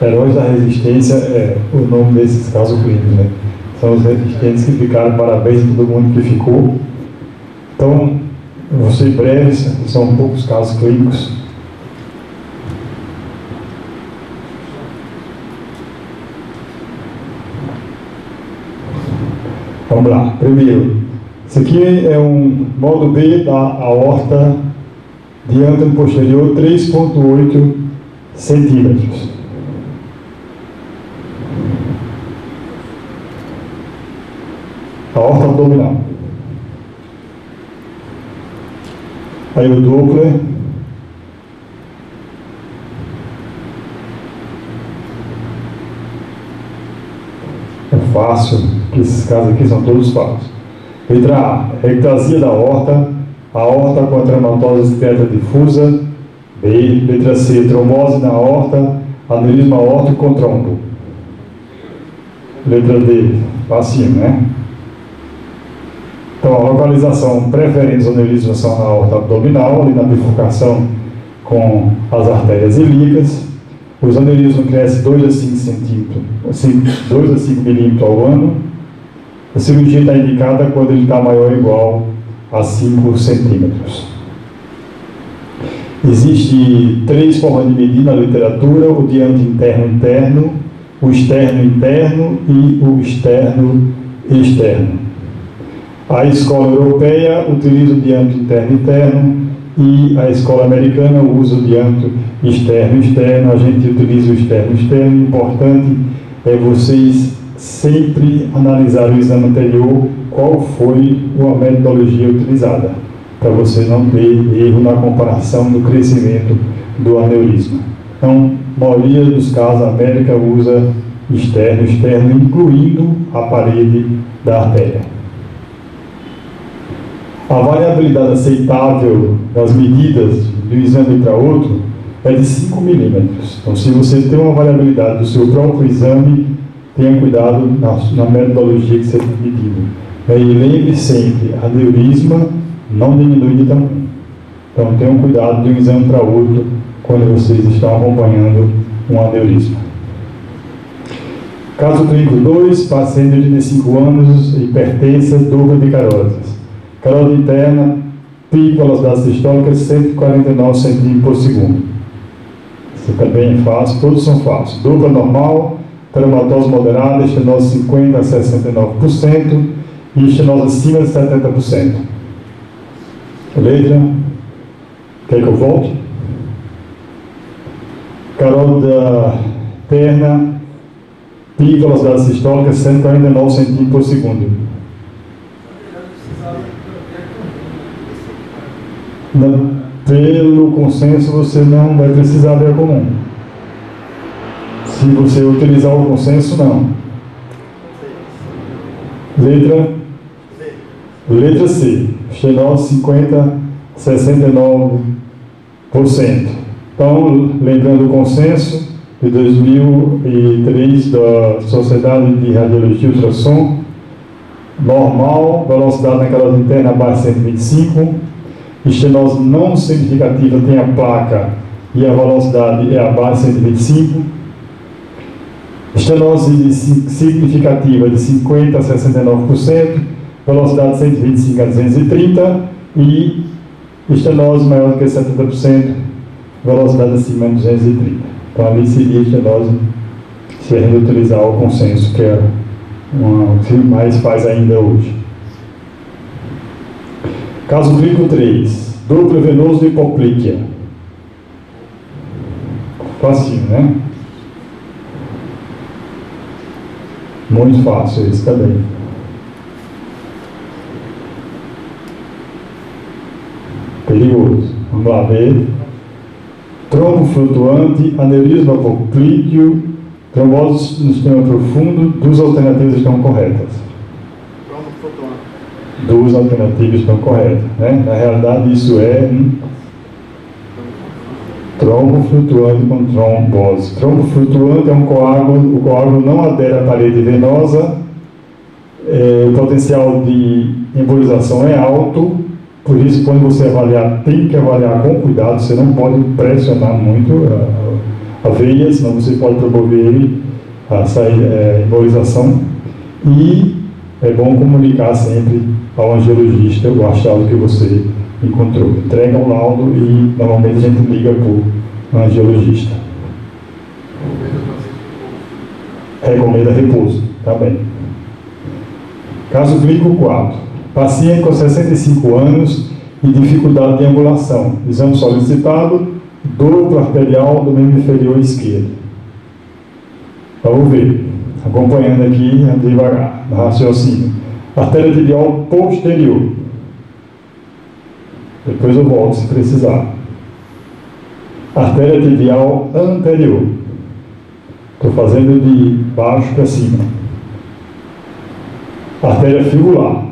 Heróis da resistência é o nome desses casos clínicos, né? São os resistentes que ficaram, parabéns a todo mundo que ficou. Então, vou ser breve, são poucos casos clínicos. Vamos lá. Primeiro, isso aqui é um modo B da aorta diâmetro posterior 3,8 centímetros. Aorta abdominal. Aí o Doppler. É fácil, porque esses casos aqui são todos fáceis. Letra A, ectasia da aorta com a traumatose discreta difusa. B, letra C, trombose na aorta, aneurisma aórtico com trombo. Letra D, facinho, né? Então, a localização preferente dos aneurismas são na aorta abdominal, ali na bifurcação com as artérias ilíacas. Os aneurismas crescem 2 a 5 centímetros, 2 a 5 milímetros ao ano. A cirurgia está indicada quando ele está maior ou igual a 5 centímetros. Existem 3 formas de medir na literatura: o diâmetro interno-interno, o externo-interno e o externo-externo. A escola europeia utiliza o diâmetro interno-interno e a escola americana usa o diâmetro externo-externo. A gente utiliza o externo-externo. O importante é vocês sempre analisar o exame anterior, qual foi a metodologia utilizada, para você não ter erro na comparação do crescimento do aneurisma. Então, a maioria dos casos, a América usa externo-externo, incluindo a parede da artéria. A variabilidade aceitável das medidas de um exame para outro é de 5 milímetros. Então, se você tem uma variabilidade do seu próprio exame, tenha cuidado na metodologia que você está medindo. E lembre sempre, aneurisma não diminui de tamanho. Então, tenham cuidado de um exame para outro quando vocês estão acompanhando um aneurisma. Caso clínico 2, paciente de 35 anos, hipertensa, dupla de carótidas. Carótida interna, pico velocidade sistólica 149 centímetros por segundo. Isso também é fácil, todos são fáceis. Dupla normal, traumatose moderada, estenose 50% a 69% e estenose acima de 70%. Letra? Quer que eu volte? Carótida interna, pico velocidade sistólica 149 centímetros por segundo. Pelo consenso, você não vai precisar ver comum. Se você utilizar o consenso, não. Letra C. Estenose 50% a 69%. Então, lembrando o consenso de 2003 da Sociedade de Radiologia e Ultrassom, normal, velocidade na carótida interna abaixo de 125, estenose não significativa tem a placa e a velocidade é abaixo de 125, estenose significativa de 50% a 69%, velocidade de 125 a 230 e estenose maior do que 70%, velocidade acima de 230. Então ali seria estenose se a gente utilizar o consenso, que é o que mais faz ainda hoje. Caso clínico 3, duplo venoso de hipoplíquia. Facinho, né? Muito fácil esse também. Perigoso. Vamos lá ver. Trombo flutuante, aneurisma apoclíqueo, trombose no sistema profundo. Duas alternativas estão corretas. Trombo flutuante. Duas alternativas estão corretas, né? Na realidade, isso é trombo flutuante com trombose. Trombo flutuante é um coágulo, o coágulo não adere à parede venosa, o potencial de embolização é alto, por isso, quando você avaliar, tem que avaliar com cuidado, você não pode pressionar muito a veia, senão você pode promover a embolização. E é bom comunicar sempre ao angiologista o achado que você encontrou. Entrega um laudo e normalmente a gente liga para o angiologista. Recomenda repouso, tá bem. Caso clínico 4. Paciente com 65 anos e dificuldade de ambulação. Exame solicitado, dor arterial do membro inferior esquerdo. Vamos ver. Acompanhando aqui, devagar, no raciocínio. Artéria tibial posterior. Depois eu volto se precisar. Artéria tibial anterior. Estou fazendo de baixo para cima. Artéria fibular.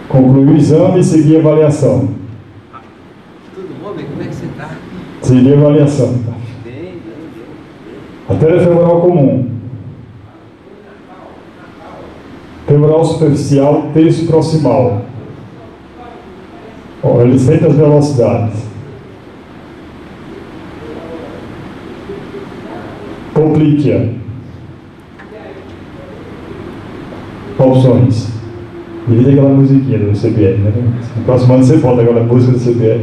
Concluir o exame e seguir a avaliação. Tudo bom, bem? Como é que você está? Seguir a avaliação. Bem. Artéria femoral comum. Femoral superficial, terço proximal. Ele sente as velocidades. Poplíquea. Opções. Divide aquela musiquinha do CBL, né? No próximo ano você bota aquela música do CBL.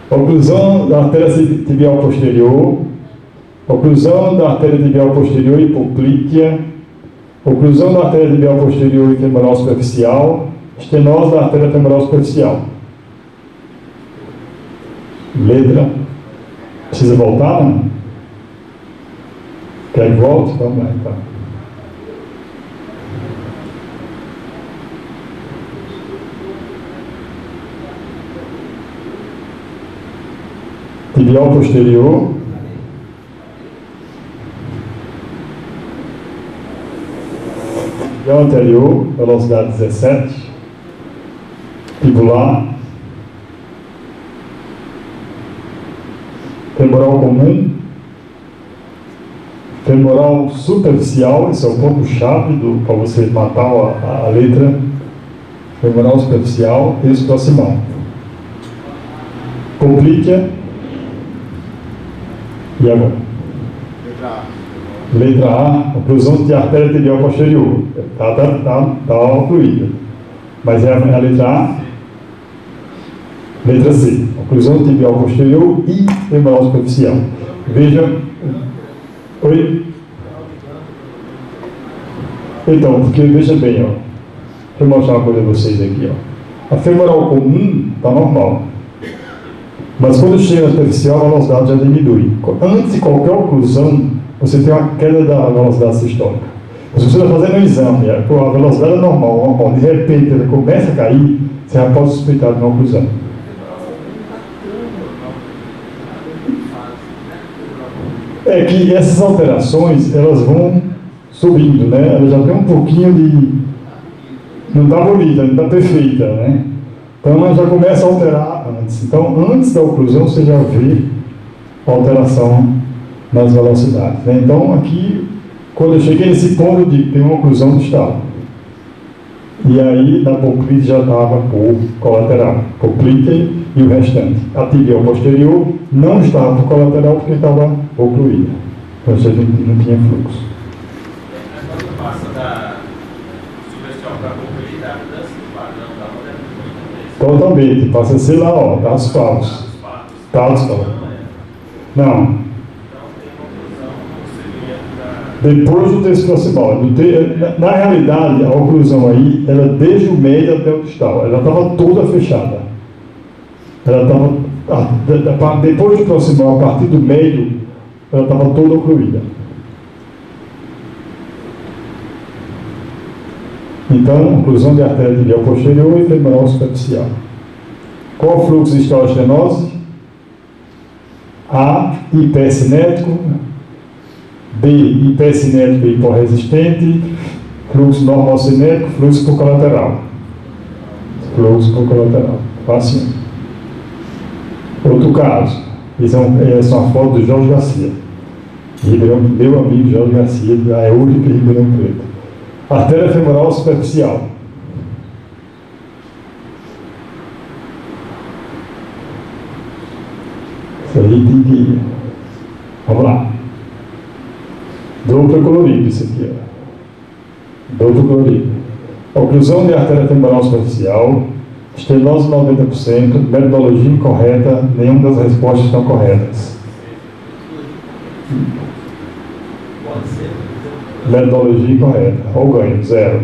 Oclusão da artéria tibial posterior. Oclusão da artéria tibial posterior e poplíquea. Oclusão da artéria tibial posterior e femoral superficial. Estenose da artéria femoral superficial. Letra. Precisa voltar, não? Quer que volte? Vamos lá, então. Tibial posterior. Tibial anterior, velocidade 17. Fibular. Femoral comum. Femoral superficial, esse é o ponto-chave para você matar a letra. Femoral superficial, terço proximal. Poplíquea. E agora? Letra A. Letra A, oclusão de artéria tibial posterior. Está ocluída. Mas é a letra A. Letra C, oclusão tibial posterior e femoral superficial. Veja. Oi? Então, porque veja bem, ó. Deixa eu mostrar uma coisa a vocês aqui, ó. A femoral comum está normal. Mas quando chega na superficial, a velocidade já diminui. Antes de qualquer oclusão, você tem uma queda da velocidade sistólica. Se você está fazendo um exame, a velocidade é normal, de repente ela começa a cair, você já pode suspeitar de uma oclusão. É que essas alterações, elas vão subindo, né? Ela já tem um pouquinho de... Não está bonita, não está perfeita, né? Então ela já começa a alterar antes. Então, antes da oclusão, você já vê a alteração nas velocidades, né? Então, aqui, quando eu cheguei nesse ponto de ter uma oclusão do estado, e aí, na poplite já estava por colateral, poplite e o restante. A tibial posterior não estava por colateral porque estava ocluída. Então, você não tinha fluxo. Mas quando passa da superficial para a poplite, a mudança do padrão da onda é muito Totalmente, passa a ser lá, ó, tá os paus. Tá os paus. Não. Depois do terço proximal. Na realidade, a oclusão aí, ela desde o meio até o distal, ela estava toda fechada. Ela estava, depois do proximal, a partir do meio, ela estava toda ocluída. Então, oclusão de artéria tibial posterior e femoral superficial. Qual o fluxo distal-estenose? A, hipercinético. B, hipercinético e hiporresistente. Fluxo normal cinético, fluxo por colateral. Fluxo por colateral. Fácil. Outro caso. Essa é uma foto do Jorge Garcia. Meu amigo Jorge Garcia, da Euripe Ribeirão Preto. Artéria femoral superficial. Aí tem que... Vamos lá. Duplo colorido, isso aqui, ó. Duplo colorido. Oclusão de artéria femoral superficial, estenose 90%, metodologia incorreta, nenhuma das respostas estão corretas. Metodologia incorreta, ou ganho, 0.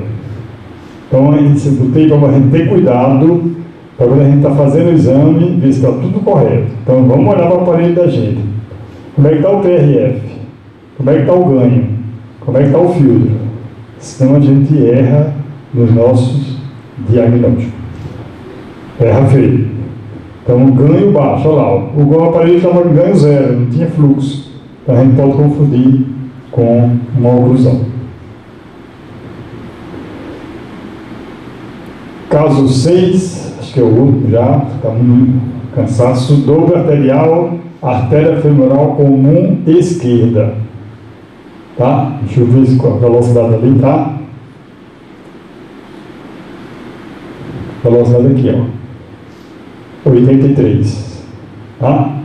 Então, eu botei para a gente ter cuidado, para quando a gente está fazendo o exame, ver se está tudo correto. Então, vamos olhar para o aparelho da gente. Como é que está o PRF? Como é que está o ganho? Como é que está o filtro? Senão a gente erra nos nossos diagnósticos. Erra feio. Então, ganho baixo, olha lá. O aparelho estava em ganho 0, não tinha fluxo. Então, a gente pode confundir com uma oclusão. Caso 6, acho que é o último já, está muito cansaço. Dobro arterial, artéria femoral comum esquerda. Tá? Deixa eu ver se a velocidade ali tá. Velocidade aqui, ó. 83. Tá?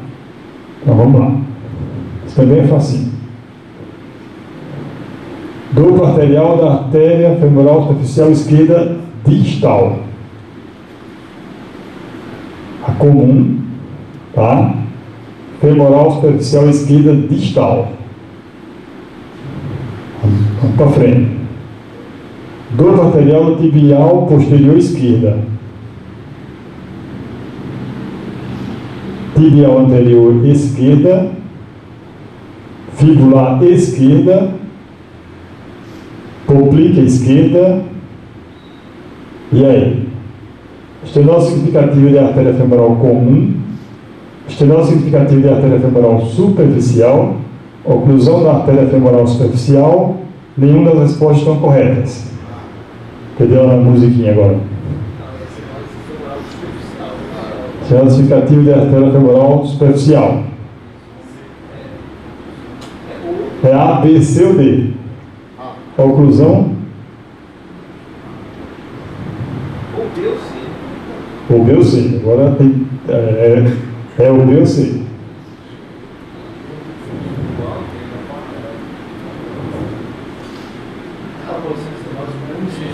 Então vamos lá. Isso também é facinho. Dobro arterial da artéria femoral superficial esquerda distal. A comum, tá? Femoral superficial esquerda distal. Vamos para frente. Dobro arterial tibial posterior esquerda. Tibial anterior esquerda. Fibular esquerda. Poplítea esquerda. E aí? Estenose significativa de artéria femoral comum. Estenose significativa de artéria femoral superficial. Oclusão da artéria femoral superficial. Nenhuma das respostas estão corretas. Entendeu a musiquinha agora? Estenose significativa de artéria femoral superficial. É A, B, C ou D? A oclusão? O B ou C. Agora tem, é o B ou C.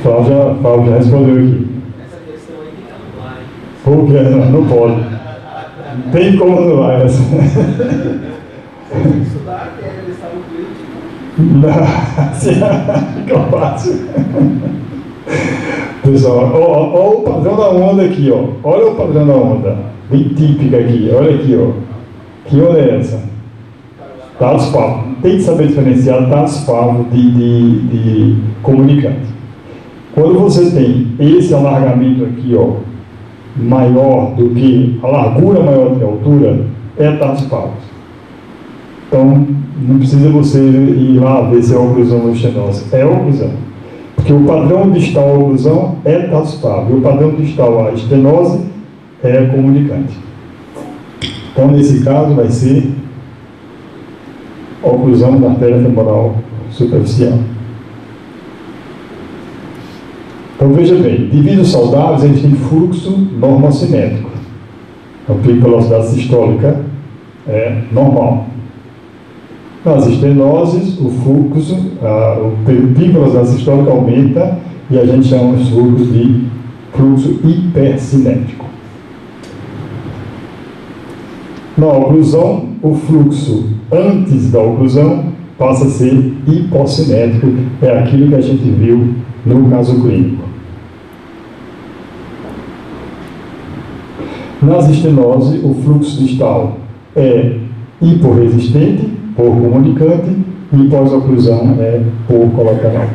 Fábio já respondeu aqui. Essa questão aí tem que anular, hein? Por que não pode? Não tem como anular essa. Tem que estudar, que é listar o crítico. Não, fica fácil. Pessoal, olha o padrão da onda aqui, ó. Olha o padrão da onda. Bem típica aqui, olha aqui, ó. Que onda é essa? Dados pavos. Tem que saber diferenciar dados pavos de comunicante. Quando você tem esse alargamento aqui, ó, maior do que a largura maior do que a altura, é dados pavos. Então, não precisa você ir lá ver se é oclusão ou estenose. É oclusão. Porque o padrão distal à oclusão é dados pavos. E o padrão distal à estenose é comunicante. Então, nesse caso, vai ser oclusão da artéria femoral superficial. Então, veja bem, indivíduos saudáveis, eles têm fluxo normocinético. Então, pico de velocidade sistólica é normal. Nas estenoses, o fluxo, o pico de velocidade sistólica aumenta e a gente chama os fluxos de fluxo hipercinético. Na oclusão, o fluxo antes da oclusão passa a ser hipocinético, é aquilo que a gente viu no caso clínico. Nas estenoses, o fluxo distal é hiporresistente, por comunicante, e pós-oclusão é por colateral.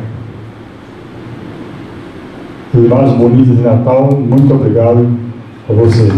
Imagens bonitas de Natal, muito obrigado a você.